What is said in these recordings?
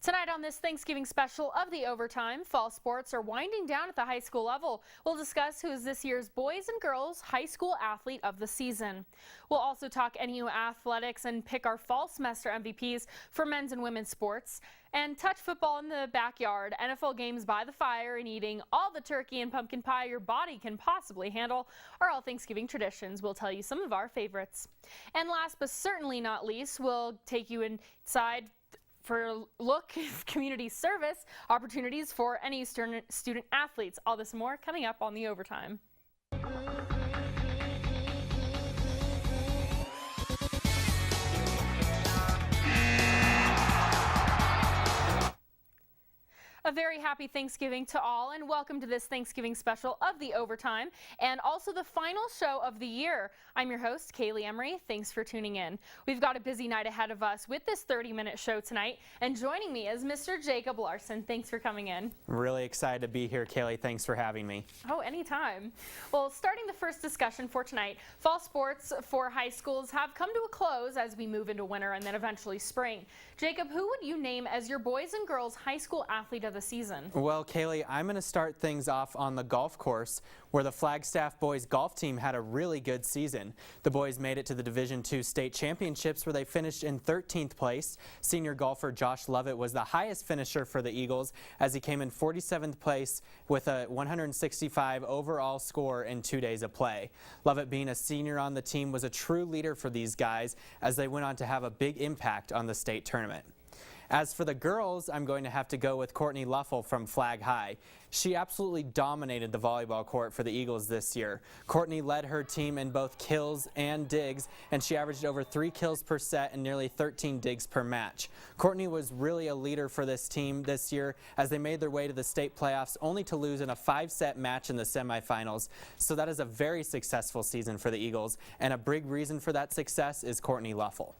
Tonight on this Thanksgiving special of The Overtime, fall sports are winding down at the high school level. We'll discuss who is this year's boys and girls high school athlete of the season. We'll also talk NU athletics and pick our fall semester MVPs for men's and women's sports. And touch football in the backyard, NFL games by the fire, and eating all the turkey and pumpkin pie your body can possibly handle are all Thanksgiving traditions. We'll tell you some of our favorites. And last but certainly not least, we'll take you inside for a look at community service opportunities for NU student athletes. All this and more coming up on The Overtime. A very happy Thanksgiving to all, and welcome to this Thanksgiving special of The Overtime and also the final show of the year. I'm your host, Kaylee Emery. Thanks for tuning in. We've got a busy night ahead of us with this 30-minute show tonight, and joining me is Mr. Jacob Larson. Thanks for coming in. Really excited to be here, Kaylee. Thanks for having me. Oh, anytime. Well, starting the first discussion for tonight, fall sports for high schools have come to a close as we move into winter and then eventually spring. Jacob, who would you name as your boys and girls high school athlete of the season? Well, Kaylee, I'm going to start things off on the golf course, where the Flagstaff boys golf team had a really good season. The boys made it to the Division II state championships, where they finished in 13th place. Senior golfer Josh Lovett was the highest finisher for the Eagles, as he came in 47th place with a 165 overall score in 2 days of play. Lovett, being a senior on the team, was a true leader for these guys as they went on to have a big impact on the state tournament. As for the girls, I'm going to have to go with Courtney Luffel from Flag High. She absolutely dominated the volleyball court for the Eagles this year. Courtney led her team in both kills and digs, and she averaged over 3 kills per set and nearly 13 digs per match. Courtney was really a leader for this team this year as they made their way to the state playoffs, only to lose in a 5-set match in the semifinals. So that is a very successful season for the Eagles, and a big reason for that success is Courtney Luffel.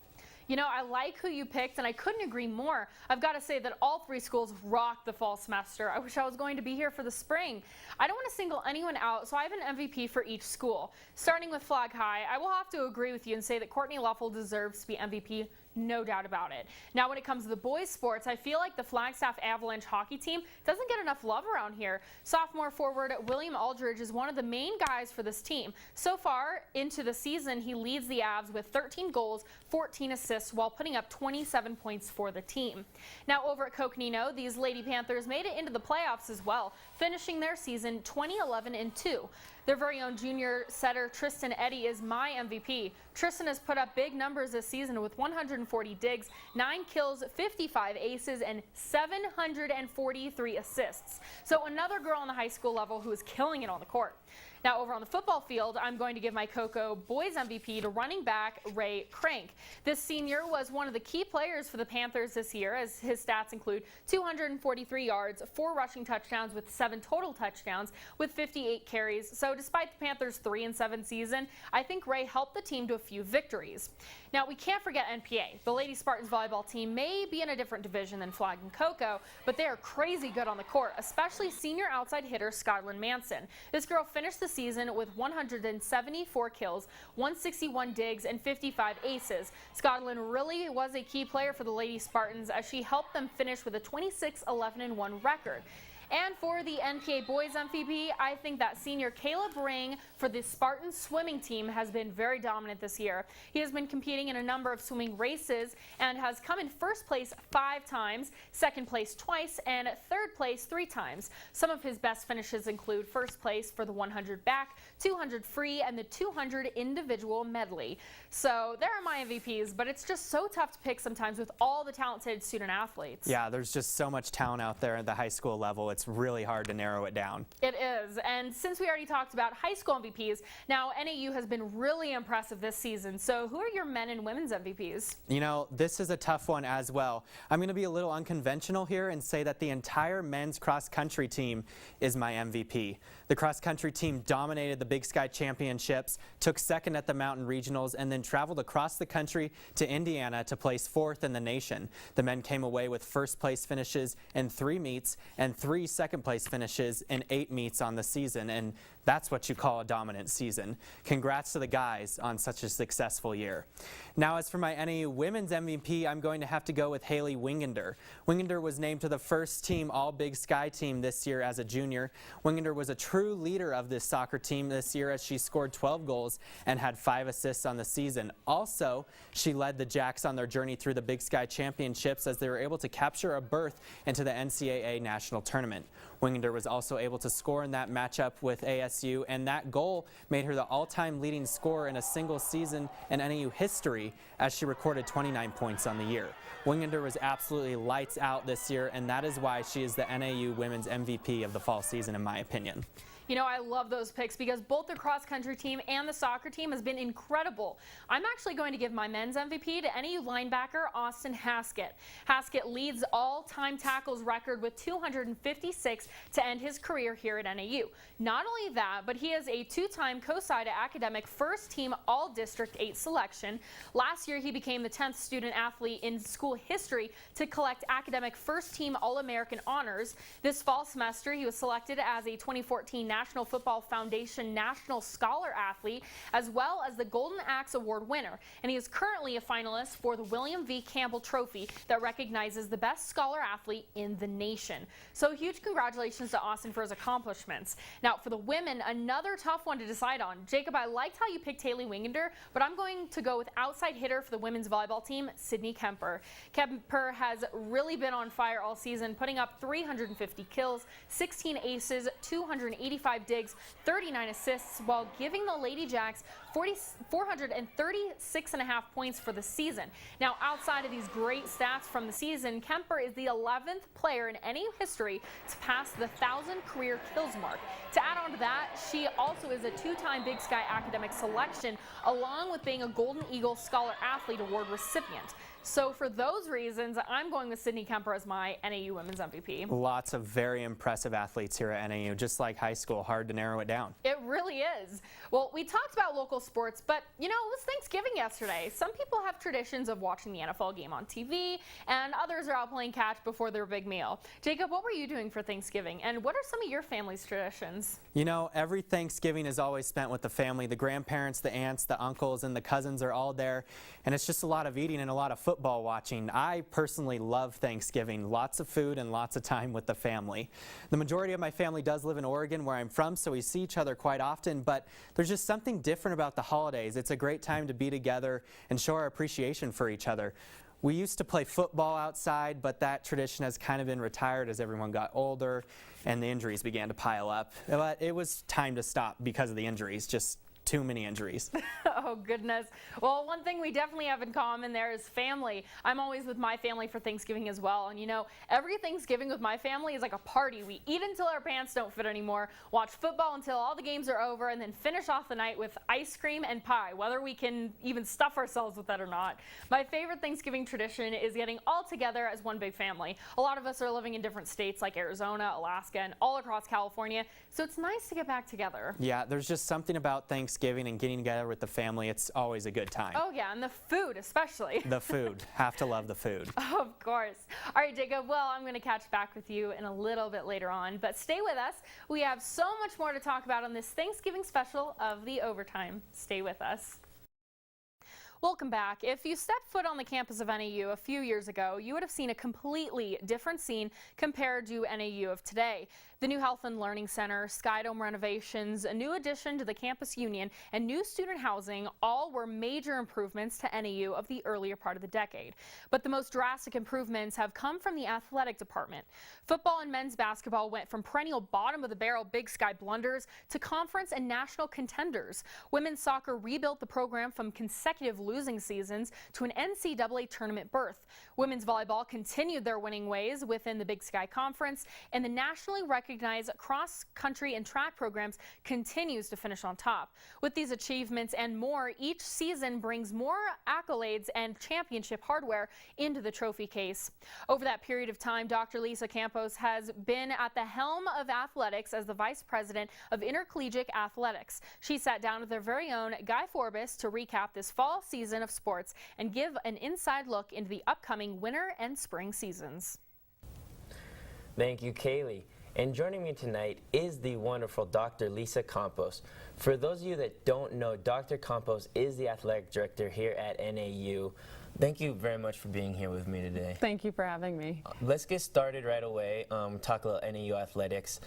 You know, I like who you picked, and I couldn't agree more. I've got to say that all 3 schools rocked the fall semester. I wish I was going to be here for the spring. I don't want to single anyone out, so I have an MVP for each school. Starting with Flag High, I will have to agree with you and say that Courtney Luffel deserves to be MVP. No doubt about it. Now, when it comes to the boys' sports, I feel like the Flagstaff Avalanche hockey team doesn't get enough love around here. Sophomore forward William Aldridge is one of the main guys for this team. So far into the season, he leads the Avs with 13 goals, 14 assists, while putting up 27 points for the team. Now, over at Coconino, these Lady Panthers made it into the playoffs as well, finishing their season 20-11-2. Their very own junior setter Tristan Eddy is my MVP. Tristan has put up big numbers this season with 140 digs, 9 kills, 55 aces, and 743 assists. So another girl on the high school level who is killing it on the court. Now, over on the football field, I'm going to give my Cocoa boys MVP to running back Ray Crank. This senior was one of the key players for the Panthers this year, as his stats include 243 yards, 4 rushing touchdowns with 7 total touchdowns with 58 carries. So despite the Panthers' 3-7 season, I think Ray helped the team to a few victories. Now, we can't forget NPA. The Lady Spartans volleyball team may be in a different division than Flag and Cocoa, but they are crazy good on the court, especially senior outside hitter Scotland Manson. This girl finished the season with 174 kills, 161 digs, and 55 aces. Scotland really was a key player for the Lady Spartans as she helped them finish with a 26-11-1 record. And for the NPA boys MVP, I think that senior Caleb Ring for the Spartan swimming team has been very dominant this year. He has been competing in a number of swimming races and has come in first place 5 times, second place twice, and third place 3 times. Some of his best finishes include first place for the 100 back, 200 free, and the 200 individual medley. So there are my MVPs, but it's just so tough to pick sometimes with all the talented student athletes. Yeah, there's just so much talent out there at the high school level. It's really hard to narrow it down. It is, and since we already talked about high school MVPs, now NAU has been really impressive this season. So who are your men and women's MVPs? You know, this is a tough one as well. I'm going to be a little unconventional here and say that the entire men's cross country team is my MVP. The cross country team dominated the Big Sky Championships, took second at the Mountain Regionals, and then traveled across the country to Indiana to place 4th in the nation. The men came away with first place finishes in 3 meets and 3 3 second-place finishes in 8 meets on the season, and that's what you call a dominant season. Congrats to the guys on such a successful year. Now, as for my NAU Women's MVP, I'm going to have to go with Haley Wingander. Wingander was named to the first team All-Big Sky team this year as a junior. Wingander was a true leader of this soccer team this year as she scored 12 goals and had 5 assists on the season. Also, she led the Jacks on their journey through the Big Sky Championships as they were able to capture a berth into the NCAA National Tournament. Wingander was also able to score in that matchup with ASU, and that goal made her the all-time leading scorer in a single season in NAU history as she recorded 29 points on the year. Wingander was absolutely lights out this year, and that is why she is the NAU Women's MVP of the fall season, in my opinion. You know, I love those picks because both the cross-country team and the soccer team has been incredible. I'm actually going to give my men's MVP to NAU linebacker Austin Haskett. Haskett leads all-time tackles record with 256 to end his career here at NAU. Not only that, but he is a 2-time COSIDA academic first-team All-District 8 selection. Last year, he became the 10th student athlete in school history to collect academic first-team All-American honors. This fall semester, he was selected as a 2014 National Football Foundation National Scholar Athlete, as well as the Golden Axe Award winner. And he is currently a finalist for the William V. Campbell Trophy that recognizes the best scholar athlete in the nation. So huge congratulations to Austin for his accomplishments. Now for the women, another tough one to decide on. Jacob, I liked how you picked Haley Wingander, but I'm going to go with outside hitter for the women's volleyball team, Sydney Kemper. Kemper has really been on fire all season, putting up 350 kills, 16 aces, 285 digs, 39 assists, while giving the Lady Jacks 436.5 points for the season. Now, outside of these great stats from the season, Kemper is the 11th player in NAU history to pass the 1,000 career kills mark. To add on to that, she also is a 2-time Big Sky academic selection, along with being a Golden Eagle Scholar Athlete Award recipient. So for those reasons, I'm going with Sydney Kemper as my NAU Women's MVP. Lots of very impressive athletes here at NAU, just like high school, hard to narrow it down. It really is. Well, we talked about local sports, but you know, it was Thanksgiving yesterday. Some people have traditions of watching the NFL game on TV, and others are out playing catch before their big meal. Jacob, what were you doing for Thanksgiving, and what are some of your family's traditions? You know, every Thanksgiving is always spent with the family. The grandparents, the aunts, the uncles, and the cousins are all there, and it's just a lot of eating and a lot of football watching. I personally love Thanksgiving. Lots of food and lots of time with the family. The majority of my family does live in Oregon, where I'm from, so we see each other quite often, but there's just something different about the holidays. It's a great time to be together and show our appreciation for each other. We used to play football outside, but that tradition has kind of been retired as everyone got older and the injuries began to pile up. But it was time to stop because of the injuries, just too many injuries. Oh, goodness. Well, one thing we definitely have in common there is family. I'm always with my family for Thanksgiving as well. And you know, every Thanksgiving with my family is like a party. We eat until our pants don't fit anymore, watch football until all the games are over, and then finish off the night with ice cream and pie, whether we can even stuff ourselves with that or not. My favorite Thanksgiving tradition is getting all together as one big family. A lot of us are living in different states like Arizona, Alaska, and all across California, so it's nice to get back together. Yeah, there's just something about Thanksgiving and getting together with the family. It's always a good time. Oh yeah, and the food especially. The food. Have to love the food. Of course. All right, Jacob, well, I'm going to catch back with you in a little bit later on, but stay with us. We have so much more to talk about on this Thanksgiving special of The Overtime. Stay with us. Welcome back. If you stepped foot on the campus of NAU a few years ago, you would have seen a completely different scene compared to NAU of today. The new Health and Learning Center, Skydome renovations, a new addition to the campus union, and new student housing all were major improvements to NAU of the earlier part of the decade. But the most drastic improvements have come from the athletic department. Football and men's basketball went from perennial bottom of the barrel Big Sky blunders to conference and national contenders. Women's soccer rebuilt the program from consecutive losing seasons to an NCAA tournament berth. Women's volleyball continued their winning ways within the Big Sky Conference, and the nationally recognized cross-country and track programs continues to finish on top. With these achievements and more, each season brings more accolades and championship hardware into the trophy case. Over that period of time, Dr. Lisa Campos has been at the helm of athletics as the Vice President of Intercollegiate Athletics. She sat down with their very own Guy Forbes to recap this fall season of sports and give an inside look into the upcoming winter and spring seasons. Thank you, Kaylee. and joining me tonight is the wonderful Dr. Lisa Campos. For those of you that don't know, Dr. Campos is the athletic director here at NAU. Thank you very much for being here with me today. Thank you for having me. Let's get started right away. Talk about NAU athletics.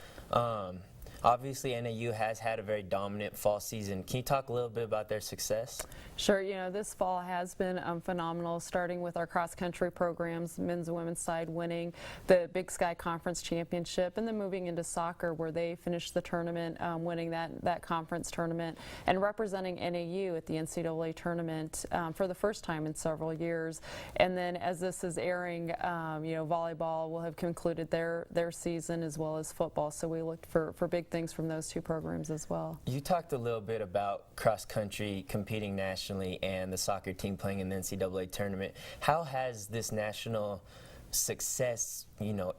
Obviously, NAU has had a very dominant fall season. Can you talk a little bit about their success? Sure, this fall has been phenomenal, starting with our cross-country programs, men's and women's side winning the Big Sky Conference Championship, and then moving into soccer where they finished the tournament, winning that conference tournament, and representing NAU at the NCAA tournament for the first time in several years. And then as this is airing, volleyball will have concluded their season as well as football, so we looked for big things from those two programs as well. You talked a little bit about cross-country competing nationally and the soccer team playing in the NCAA tournament. How has this national success,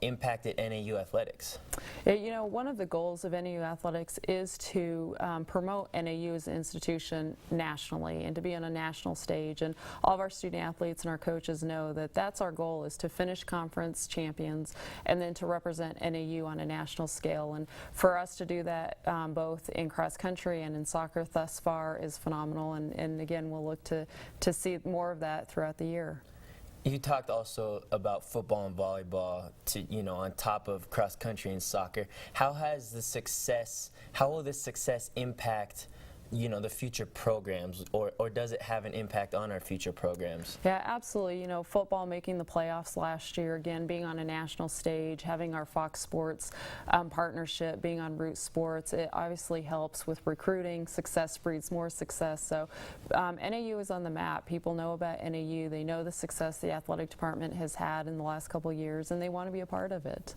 impacted NAU athletics? One of the goals of NAU athletics is to promote NAU as an institution nationally and to be on a national stage. And all of our student athletes and our coaches know that that's our goal, is to finish conference champions and then to represent NAU on a national scale. And for us to do that both in cross country and in soccer thus far is phenomenal. And again, we'll look to see more of that throughout the year. You talked also about football and volleyball on top of cross country and soccer. How will this success impact the future programs, or does it have an impact on our future programs? Yeah, absolutely. Football making the playoffs last year, again, being on a national stage, having our Fox Sports partnership, being on Root Sports, it obviously helps with recruiting. Success breeds more success. So NAU is on the map. People know about NAU. They know the success the athletic department has had in the last couple of years, and they want to be a part of it.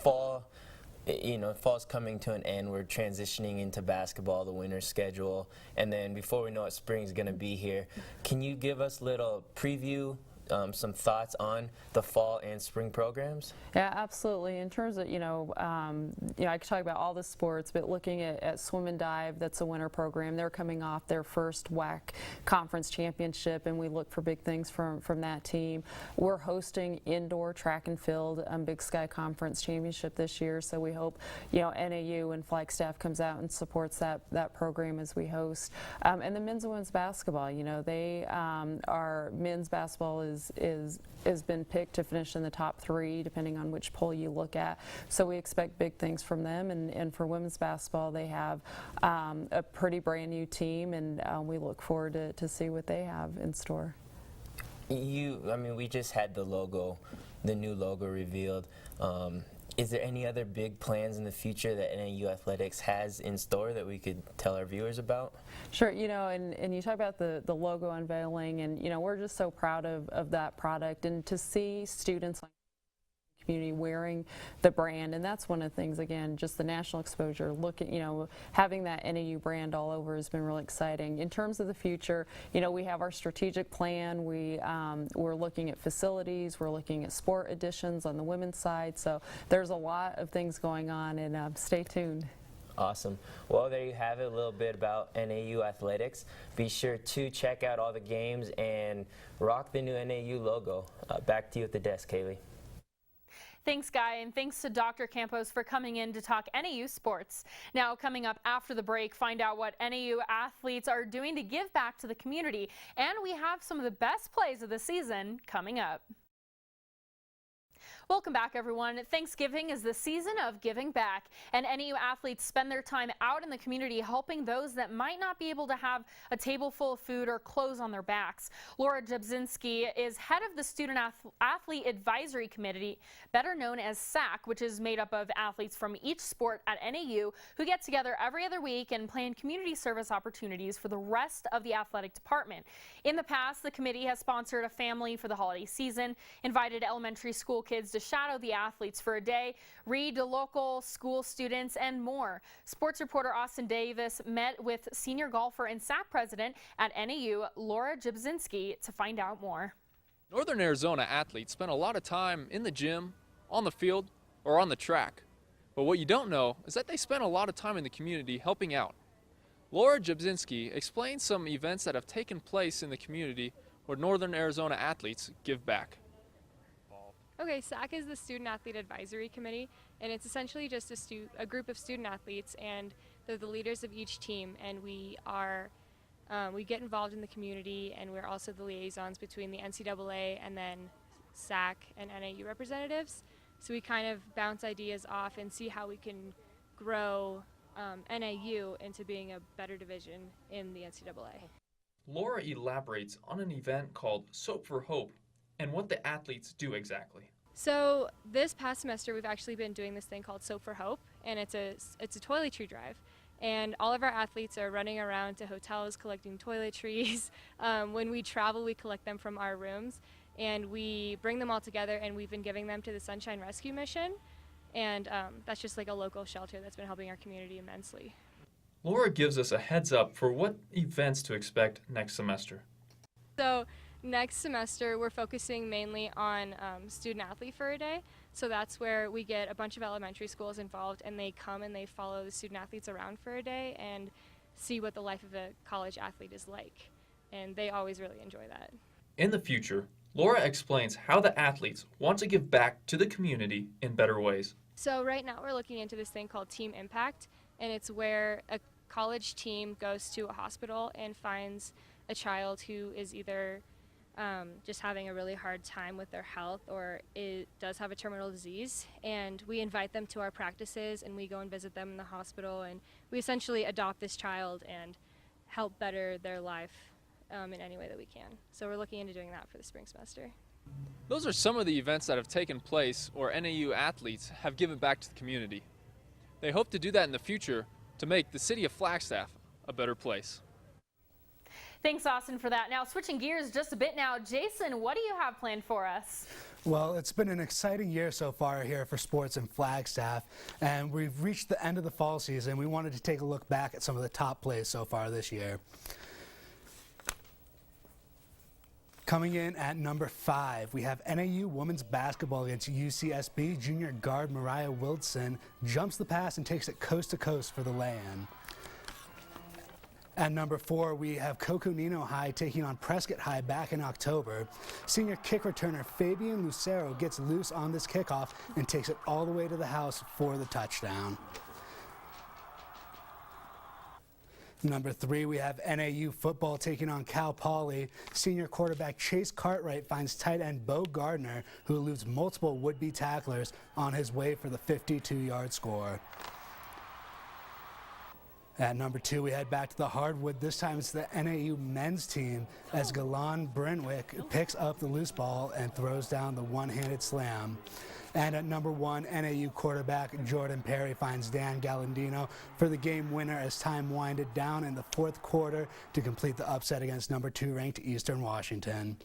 Fall's coming to an end. We're transitioning into basketball, the winter schedule, and then before we know it, spring's going to be here. Can you give us a little preview, some thoughts on the fall and spring programs? Yeah, absolutely. In terms of, I could talk about all the sports, but looking at swim and dive, that's a winter program. They're coming off their first WAC conference championship, and we look for big things from that team. We're hosting indoor track and field Big Sky Conference Championship this year, so we hope, NAU and Flagstaff comes out and supports that program as we host. And the men's and women's basketball, our men's basketball has been picked to finish in the top 3, depending on which poll you look at. So we expect big things from them. And for women's basketball, they have a pretty brand new team, and we look forward to see what they have in store. We just had the new logo revealed. Is there any other big plans in the future that NAU Athletics has in store that we could tell our viewers about? Sure, and you talk about the logo unveiling, and we're just so proud of that product, and to see students like community wearing the brand, and that's one of the things, again, just the national exposure. Having that NAU brand all over has been really exciting. In terms of the future, we have our strategic plan. We're looking at facilities, we're looking at sport additions on the women's side, so there's a lot of things going on, and stay tuned. Awesome. Well, there you have it, a little bit about NAU Athletics. Be sure to check out all the games and rock the new NAU logo. Back to you at the desk, Kaylee. Thanks, Guy, and thanks to Dr. Campos for coming in to talk NAU sports. Now, coming up after the break, find out what NAU athletes are doing to give back to the community, and we have some of the best plays of the season coming up. Welcome back, everyone. Thanksgiving is the season of giving back, and NAU athletes spend their time out in the community helping those that might not be able to have a table full of food or clothes on their backs. Laura Jabzinski is head of the Student Athlete Advisory Committee, better known as SAC, which is made up of athletes from each sport at NAU who get together every other week and plan community service opportunities for the rest of the athletic department. In the past, the committee has sponsored a family for the holiday season, invited elementary school kids to shadow the athletes for a day, read to local school students, and more. Sports reporter Austin Davis met with senior golfer and SAC president at NAU, Laura Jabzinski, to find out more. Northern Arizona athletes spend a lot of time in the gym, on the field, or on the track. But what you don't know is that they spend a lot of time in the community helping out. Laura Jabzinski explains some events that have taken place in the community where Northern Arizona athletes give back. Okay, SAC is the Student Athlete Advisory Committee, and it's essentially just a group of student athletes, and they're the leaders of each team, and we get involved in the community, and we're also the liaisons between the NCAA and then SAC and NAU representatives. So we kind of bounce ideas off and see how we can grow NAU into being a better division in the NCAA. Laura elaborates on an event called Soap for Hope and what the athletes do exactly. So this past semester we've actually been doing this thing called Soap for Hope, and it's a toiletry drive. And all of our athletes are running around to hotels collecting toiletries. When we travel, we collect them from our rooms, and we bring them all together, and we've been giving them to the Sunshine Rescue Mission. And that's just like a local shelter that's been helping our community immensely. Laura gives us a heads up for what events to expect next semester. So next semester, we're focusing mainly on Student Athlete for a Day. So that's where we get a bunch of elementary schools involved, and they come and they follow the student athletes around for a day and see what the life of a college athlete is like. And they always really enjoy that. In the future, Laura explains how the athletes want to give back to the community in better ways. So right now we're looking into this thing called Team Impact, and it's where a college team goes to a hospital and finds a child who is either just having a really hard time with their health or it does have a terminal disease, and we invite them to our practices and we go and visit them in the hospital, and we essentially adopt this child and help better their life in any way that we can. So we're looking into doing that for the spring semester. Those are some of the events that have taken place or NAU athletes have given back to the community. They hope to do that in the future to make the city of Flagstaff a better place. Thanks, Austin, for that. Now, switching gears just a bit now, Jason, what do you have planned for us? Well, it's been an exciting year so far here for sports in Flagstaff, and we've reached the end of the fall season. We wanted to take a look back at some of the top plays so far this year. Coming in at number 5, we have NAU women's basketball against UCSB. Junior guard Mariah Wilson jumps the pass and takes it coast to coast for the lay-in. At number 4, we have Coconino High taking on Prescott High back in October. Senior kick returner Fabian Lucero gets loose on this kickoff and takes it all the way to the house for the touchdown. Number 3, we have NAU football taking on Cal Poly. Senior quarterback Chase Cartwright finds tight end Bo Gardner, who eludes multiple would-be tacklers on his way for the 52-yard score. At number 2, we head back to the hardwood. This time it's the NAU men's team as Galan Brentwick picks up the loose ball and throws down the one-handed slam. And at number 1, NAU quarterback Jordan Perry finds Dan Galandino for the game winner as time winded down in the 4th quarter to complete the upset against number 2 ranked Eastern Washington.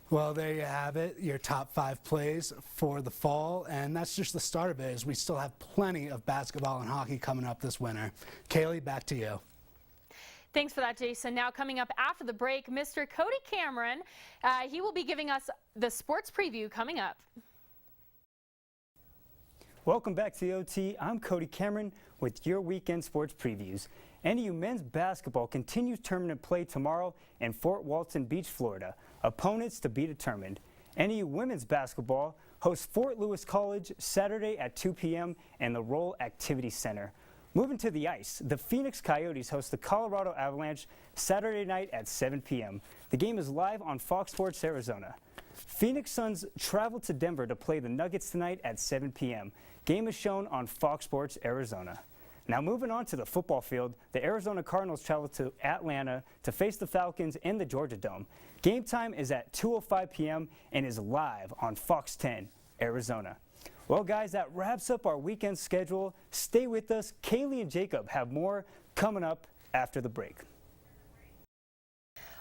Well, there you have it, your top 5 plays for the fall, and that's just the start of it, as we still have plenty of basketball and hockey coming up this winter. Kaylee, back to you. Thanks for that, Jason. Now coming up after the break, Mr. Cody Cameron, he will be giving us the sports preview coming up. Welcome back to the OT. I'm Cody Cameron with your weekend sports previews. NAU men's basketball continues tournament play tomorrow in Fort Walton Beach, Florida. Opponents to be determined. NAU women's basketball hosts Fort Lewis College Saturday at 2 p.m. in the Roll Activity Center. Moving to the ice, the Phoenix Coyotes host the Colorado Avalanche Saturday night at 7 p.m. The game is live on Fox Sports Arizona. Phoenix Suns travel to Denver to play the Nuggets tonight at 7 p.m. Game is shown on Fox Sports Arizona. Now moving on to the football field, the Arizona Cardinals travel to Atlanta to face the Falcons in the Georgia Dome. Game time is at 2:05 p.m. and is live on Fox 10, Arizona. Well, guys, that wraps up our weekend schedule. Stay with us. Kaylee and Jacob have more coming up after the break.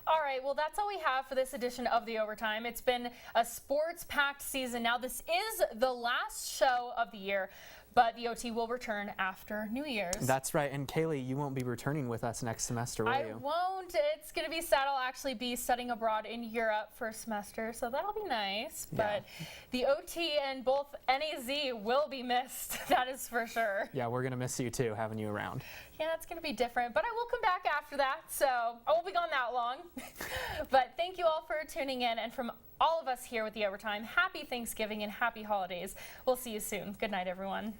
All right, well, that's all we have for this edition of The Overtime. It's been a sports-packed season. Now, this is the last show of the year, but the OT will return after New Year's. That's right, and Kaylee, you won't be returning with us next semester, will you? I won't. It's going to be sad. I'll actually be studying abroad in Europe for a semester, so that'll be nice. Yeah. But the OT and both NAZ will be missed. That is for sure. Yeah, we're going to miss you too, having you around. Yeah, it's going to be different, but I will come back after that, so I won't be gone that long. But thank you all for tuning in, and from all of us here with The Overtime, happy Thanksgiving and happy holidays. We'll see you soon. Good night, everyone.